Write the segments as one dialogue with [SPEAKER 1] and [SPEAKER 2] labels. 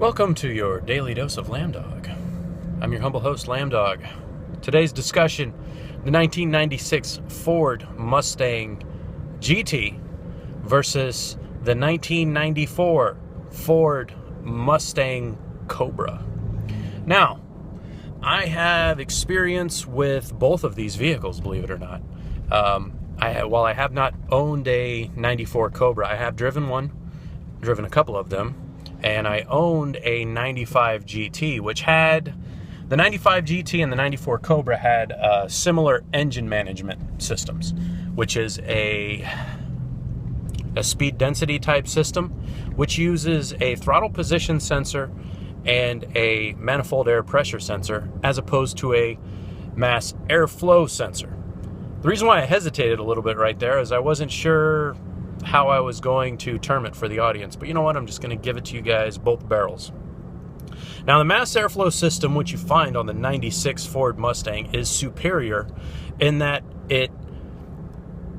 [SPEAKER 1] Welcome to your daily dose of Lambdog. I'm your humble host, Lambdog. Today's discussion, the 1996 Ford Mustang GT versus the 1994 Ford Mustang Cobra. Now, I have experience with both of these vehicles, believe it or not. While I have not owned a 94 Cobra, I have driven a couple of them. And I owned a 95 GT, which had, the 95 GT and the 94 Cobra had similar engine management systems, which is a speed density type system, which uses a throttle position sensor and a manifold air pressure sensor, as opposed to a mass airflow sensor. The reason why I hesitated a little bit right there is I wasn't sure how I was going to term it for the audience, but you know what, I'm just going to give it to you guys both barrels. Now, the mass airflow system, which you find on the 96 Ford Mustang, is superior in that it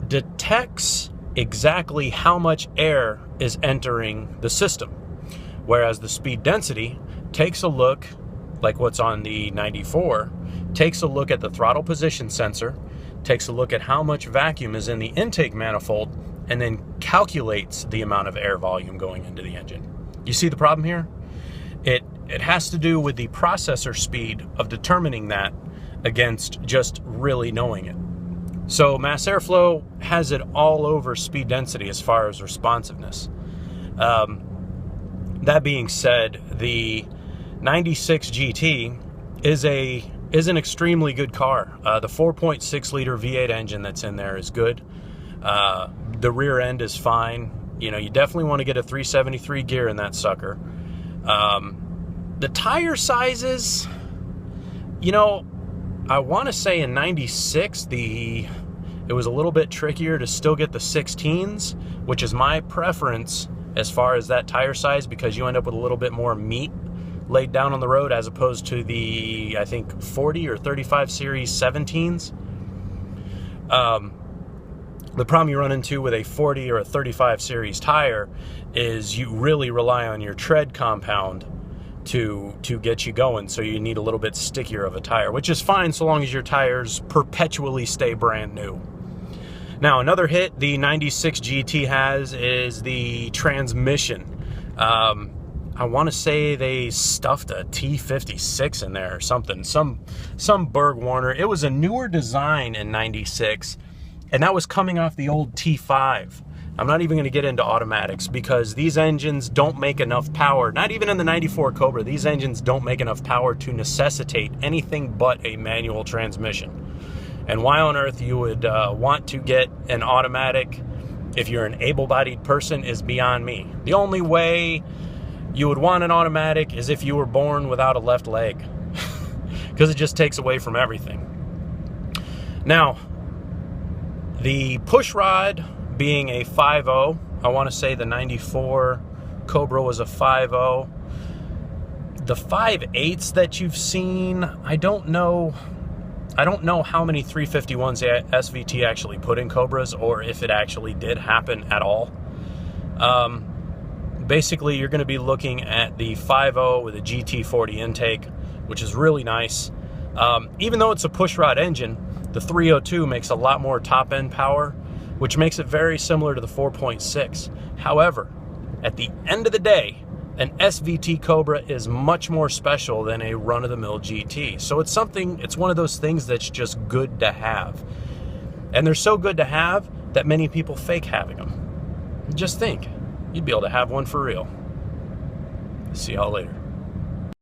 [SPEAKER 1] detects exactly how much air is entering the system, whereas the speed density takes a look, like what's on the 94, takes a look at the throttle position sensor, takes a look at how much vacuum is in the intake manifold, and then calculates the amount of air volume going into the engine. You see the problem here? It has to do with the processor speed of determining that against just really knowing it. So mass airflow has it all over speed density as far as responsiveness. That being said, the 96 GT is an extremely good car. The 4.6 liter V8 engine that's in there is good. The rear end is fine. You know, you definitely want to get a 373 gear in that sucker. The tire sizes, you know, I want to say in 96, it was a little bit trickier to still get the 16s, which is my preference as far as that tire size, because you end up with a little bit more meat laid down on the road as opposed to the, I think, 40 or 35 series 17s. The problem you run into with a 40 or a 35 series tire is you really rely on your tread compound to get you going, so you need a little bit stickier of a tire, which is fine so long as your tires perpetually stay brand new. Now, another hit the 96 GT has is the transmission. I want to say they stuffed a T56 in there or something, some Berg Warner. It was a newer design in 96, and that was coming off the old T5. I'm not even going to get into automatics because these engines don't make enough power. Not even in the 94 Cobra, these engines don't make enough power to necessitate anything but a manual transmission. And why on earth you would want to get an automatic if you're an able-bodied person is beyond me. The only way you would want an automatic is if you were born without a left leg, because it just takes away from everything. Now, the push rod being a 5.0, I want to say the 94 Cobra was a 5.0. The 5.8s that you've seen, I don't know how many 351s the SVT actually put in Cobras, or if it actually did happen at all. Basically, you're going to be looking at the 5.0 with a GT40 intake, which is really nice. Even though it's a pushrod engine, the 302 makes a lot more top-end power, which makes it very similar to the 4.6. However, at the end of the day, an SVT Cobra is much more special than a run-of-the-mill GT. So it's one of those things that's just good to have. And they're so good to have that many people fake having them. Just think, you'd be able to have one for real. See y'all later.